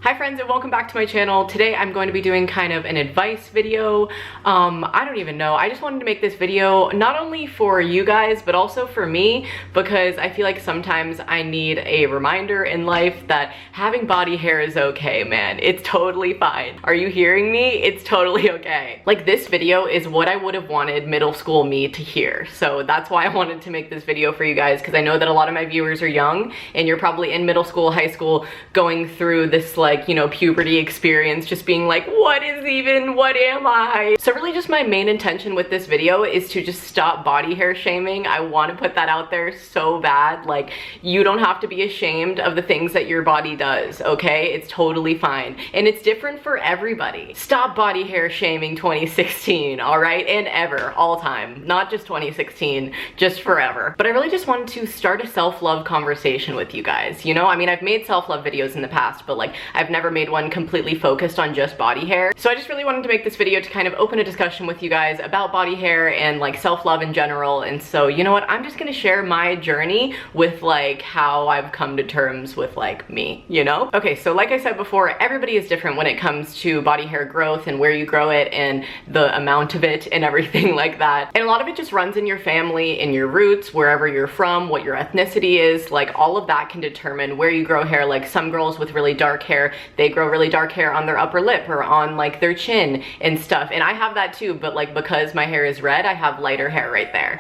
Hi friends, and welcome back to my channel. Today I'm going to be doing kind of an advice video. I don't even know. I just wanted to make this video not only for you guys, but also for me, because I feel like sometimes I need a reminder in life that having body hair is okay, man. It's totally fine. Are you hearing me? It's totally okay. Like, this video is what I would have wanted middle school me to hear. So that's why I wanted to make this video for you guys, because I know that a lot of my viewers are young and you're probably in middle school, high school, going through this, like, you know, puberty experience, just being like, what am I? So really just my main intention with this video is to just stop body hair shaming. I want to put that out there so bad. Like, you don't have to be ashamed of the things that your body does, okay? It's totally fine. And it's different for everybody. Stop body hair shaming 2016, all right? And ever, all time. Not just 2016, just forever. But I really just wanted to start a self-love conversation with you guys, you know? I mean, I've made self-love videos in the past, but like, I've never made one completely focused on just body hair. So I just really wanted to make this video to kind of open a discussion with you guys about body hair and like self-love in general. And so, you know what, I'm just gonna share my journey with like how I've come to terms with like me, you know? Okay, so like I said before, everybody is different when it comes to body hair growth and where you grow it and the amount of it and everything like that. And a lot of it just runs in your family, in your roots, wherever you're from, what your ethnicity is, like all of that can determine where you grow hair. Like, some girls with really dark hair, they grow really dark hair on their upper lip or on like their chin and stuff. And I have that too, but like, because my hair is red, I have lighter hair right there.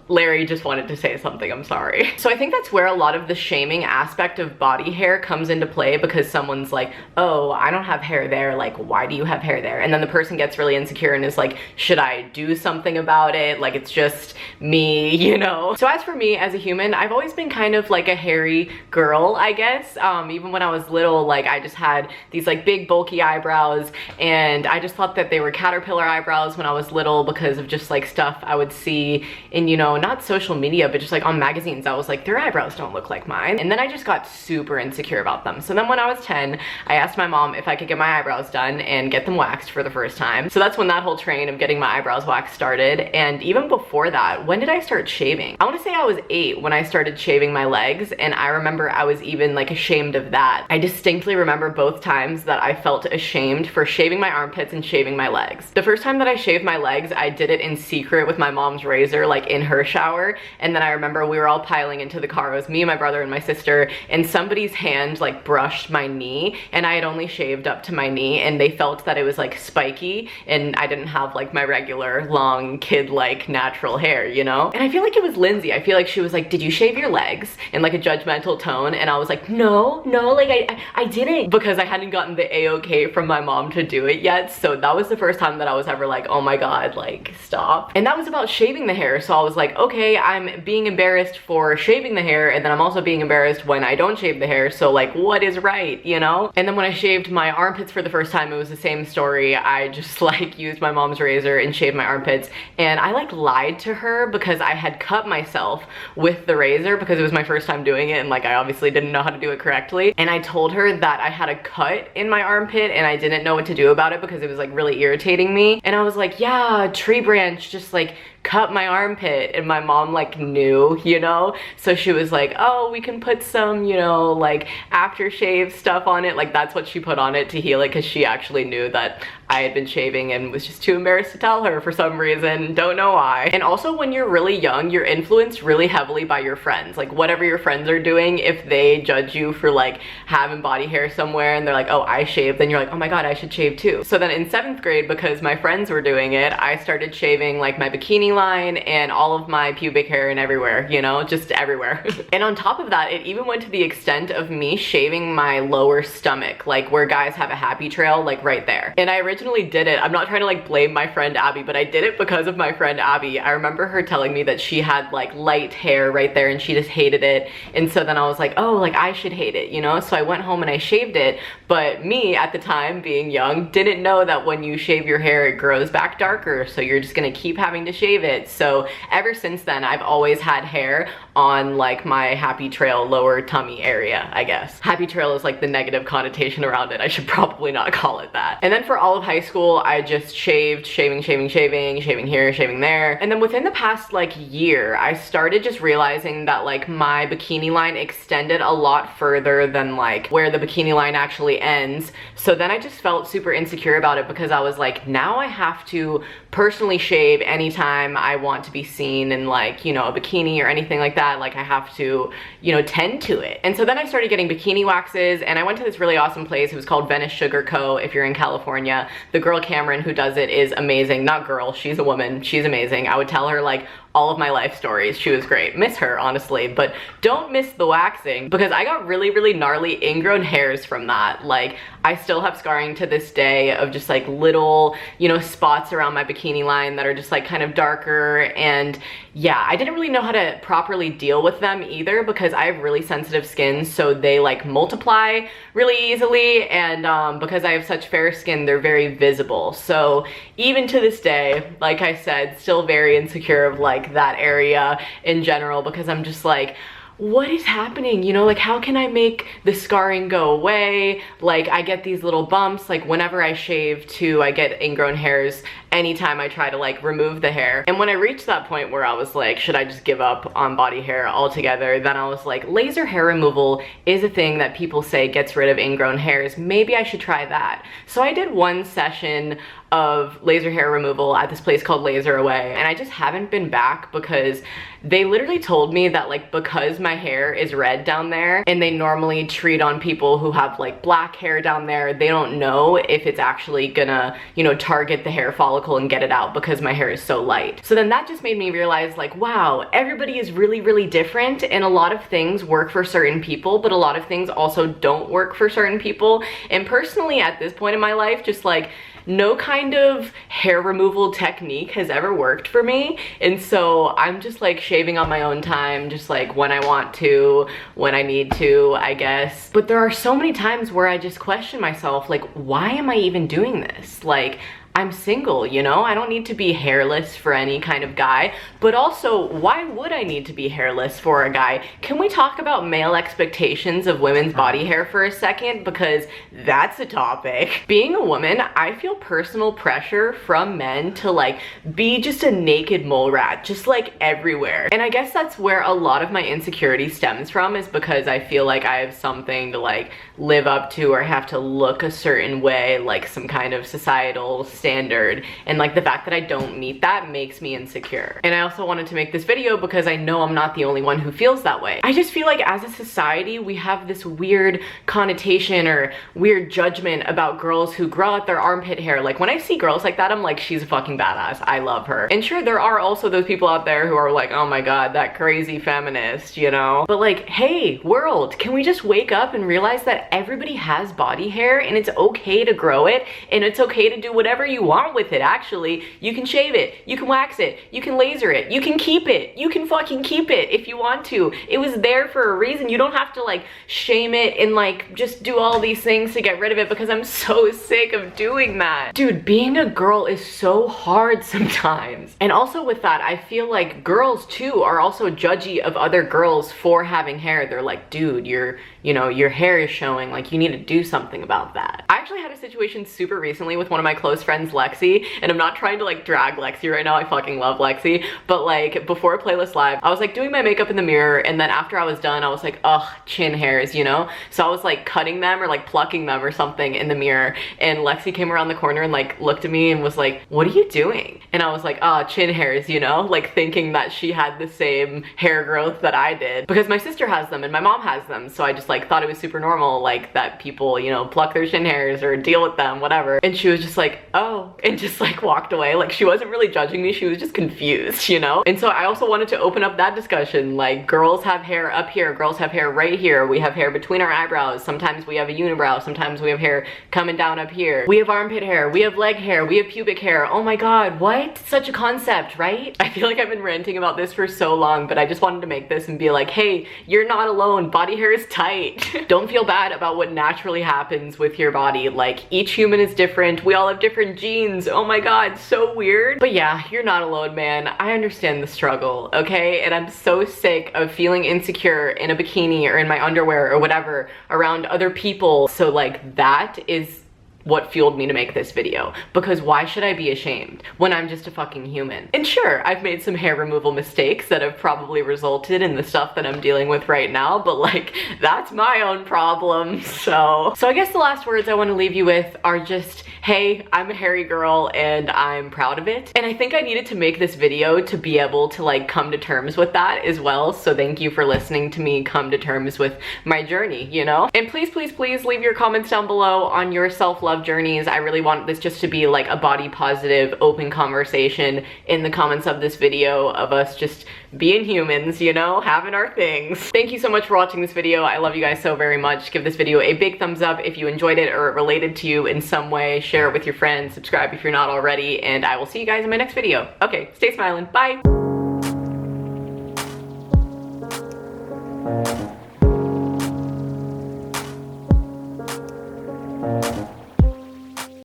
Larry just wanted to say something, I'm sorry. So I think that's where a lot of the shaming aspect of body hair comes into play, because someone's like, oh, I don't have hair there, like, why do you have hair there? And then the person gets really insecure and is like, should I do something about it? Like, it's just me, you know? So as for me as a human, I've always been kind of like a hairy girl, I guess. Even when I was little, like, I just had these like big bulky eyebrows, and I just thought that they were caterpillar eyebrows when I was little because of just like stuff I would see in, you know, not social media, but just like on magazines. I was like, their eyebrows don't look like mine. And then I just got super insecure about them. So then when I was 10, I asked my mom if I could get my eyebrows done and get them waxed for the first time. So that's when that whole train of getting my eyebrows waxed started. And even before that, when did I start shaving? I want to say I was 8 when I started shaving my legs, and I remember I was even like ashamed of that. I distinctly remember both times that I felt ashamed for shaving my armpits and shaving my legs. The first time that I shaved my legs, I did it in secret with my mom's razor, like in her shower. And then I remember we were all piling into the car. It was me, my brother, and my sister, and somebody's hand like brushed my knee, and I had only shaved up to my knee, and they felt that it was like spiky, and I didn't have like my regular long kid-like natural hair, you know? And I feel like it was Lindsay. I feel like she was like, did you shave your legs? In like a judgmental tone. And I was like, no, like I didn't, because I hadn't gotten the A-okay from my mom to do it yet. So that was the first time that I was ever like, oh my God, like, stop. And that was about shaving the hair. So I was like, okay, I'm being embarrassed for shaving the hair, and then I'm also being embarrassed when I don't shave the hair. So like, what is right, you know? And then when I shaved my armpits for the first time, it was the same story. I just like used my mom's razor and shaved my armpits, and I like lied to her because I had cut myself with the razor because it was my first time doing it, and like, I obviously didn't know how to do it correctly. And I told her that I had a cut in my armpit and I didn't know what to do about it because it was like really irritating me. And I was like, yeah, tree branch just like cut my armpit. And my mom like knew, you know? So she was like, oh, we can put some, you know, like aftershave stuff on it. Like, that's what she put on it to heal it, because she actually knew that I had been shaving and was just too embarrassed to tell her for some reason. Don't know why. And also, when you're really young, you're influenced really heavily by your friends. Like, whatever your friends are doing, if they judge you for like having body hair somewhere and they're like, oh, I shaved, then you're like, oh my God, I should shave too. So then in 7th grade, because my friends were doing it, I started shaving like my bikini line and all of my pubic hair and everywhere, you know, just everywhere. And on top of that, it even went to the extent of me shaving my lower stomach, like where guys have a happy trail, like right there. And I originally did it. I'm not trying to like blame my friend Abby, but I did it because of my friend Abby. I remember her telling me that she had like light hair right there and she just hated it. And so then I was like, oh, like I should hate it, you know? So I went home and I shaved it. But me at the time, being young, didn't know that when you shave your hair, it grows back darker. So you're just gonna keep having to shave it. So ever since then, I've always had hair on like my happy trail lower tummy area, I guess. Happy trail is like the negative connotation around it. I should probably not call it that. And then for all of high school, I just shaved, shaving here, shaving there. And then within the past like year, I started just realizing that like my bikini line extended a lot further than like where the bikini line actually ends. So then I just felt super insecure about it because I was like, now I have to personally shave anytime I want to be seen in like, you know, a bikini or anything like that. Like I have to, you know, tend to it. And so then I started getting bikini waxes, and I went to this really awesome place. It was called Venice Sugar Co. If you're in California, the girl Cameron who does it is amazing. Not girl, she's a woman. She's amazing. I would tell her like all of my life stories. She was great. Miss her, honestly, but don't miss the waxing because I got really, really gnarly ingrown hairs from that. Like I still have scarring to this day of just like little, you know, spots around my bikini line that are just like kind of darker. And yeah, I didn't really know how to properly deal with them either because I have really sensitive skin, so they like multiply really easily, and because I have such fair skin, they're very visible. So even to this day, like I said, still very insecure of like that area in general because I'm just like, what is happening? You know, like how can I make the scarring go away? Like I get these little bumps, like whenever I shave too, I get ingrown hairs anytime I try to like remove the hair. And when I reached that point where I was like, should I just give up on body hair altogether? Then I was like, laser hair removal is a thing that people say gets rid of ingrown hairs. Maybe I should try that. So I did one session of laser hair removal at this place called Laser Away, and I just haven't been back because they literally told me that like because my hair is red down there and they normally treat on people who have like black hair down there, they don't know if it's actually gonna, you know, target the hair follicle and get it out because my hair is so light. So then that just made me realize like, wow, everybody is really, really different, and a lot of things work for certain people, but a lot of things also don't work for certain people. And personally at this point in my life, just like no kind of hair removal technique has ever worked for me, and so I'm just like shaving on my own time, just like when I want to, when I need to, I guess. But there are so many times where I just question myself, like, why am I even doing this? Like, I'm single, you know? I don't need to be hairless for any kind of guy, but also, why would I need to be hairless for a guy? Can we talk about male expectations of women's body hair for a second? Because that's a topic. Being a woman, I feel personal pressure from men to like be just a naked mole rat, just like everywhere. And I guess that's where a lot of my insecurity stems from, is because I feel like I have something to like live up to or have to look a certain way, like some kind of societal standard, and like the fact that I don't meet that makes me insecure. And I also wanted to make this video because I know I'm not the only one who feels that way. I just feel like as a society we have this weird connotation or weird judgment about girls who grow out their armpit hair. Like when I see girls like that, I'm like, she's a fucking badass, I love her. And sure, there are also those people out there who are like, oh my god, that crazy feminist, you know? But like, hey world, can we just wake up and realize that everybody has body hair and it's okay to grow it, and it's okay to do whatever you want with it. Actually, you can shave it, you can wax it, you can laser it, you can keep it, you can fucking keep it if you want to. It was there for a reason. You don't have to like shame it and like just do all these things to get rid of it, because I'm so sick of doing that. Dude, being a girl is so hard sometimes. And also with that, I feel like girls too are also judgy of other girls for having hair. They're like, dude, you know, your hair is showing, like you need to do something about that. I actually had a situation super recently with one of my close friends, Lexi, and I'm not trying to like drag Lexi right now, I fucking love Lexi, but like before Playlist Live, I was like doing my makeup in the mirror, and then after I was done, I was like, ugh, chin hairs, you know? So I was like cutting them or like plucking them or something in the mirror, and Lexi came around the corner and like looked at me and was like, what are you doing? And I was like, ah, chin hairs, you know? Like thinking that she had the same hair growth that I did, because my sister has them and my mom has them, so I just like thought it was super normal, like that people, you know, pluck their chin hairs or deal with them, whatever. And she was just like, oh, and just like walked away. Like she wasn't really judging me, she was just confused, you know? And so I also wanted to open up that discussion. Like, girls have hair up here, girls have hair right here, we have hair between our eyebrows, sometimes we have a unibrow, sometimes we have hair coming down up here, we have armpit hair, we have leg hair, we have pubic hair. Oh my god, what? Such a concept, right? I feel like I've been ranting about this for so long, but I just wanted to make this and be like, hey, you're not alone, body hair is tight. Don't feel bad about what naturally happens with your body. Like, each human is different, we all have different jeans. Oh my god, so weird. But yeah, you're not alone, man. I understand the struggle, okay? And I'm so sick of feeling insecure in a bikini or in my underwear or whatever around other people. So like that is what fueled me to make this video, because why should I be ashamed when I'm just a fucking human? And sure, I've made some hair removal mistakes that have probably resulted in the stuff that I'm dealing with right now, but like, that's my own problem. So I guess the last words I want to leave you with are just, hey, I'm a hairy girl and I'm proud of it. And I think I needed to make this video to be able to like come to terms with that as well. So thank you for listening to me come to terms with my journey, you know? And please, please, please leave your comments down below on your self-love journeys. I really want this just to be like a body positive, open conversation in the comments of this video of us just being humans, you know, having our things. Thank you so much for watching this video. I love you guys so very much. Give this video a big thumbs up if you enjoyed it or it related to you in some way. Share it with your friends, subscribe if you're not already, and I will see you guys in my next video. Okay, stay smiling, bye.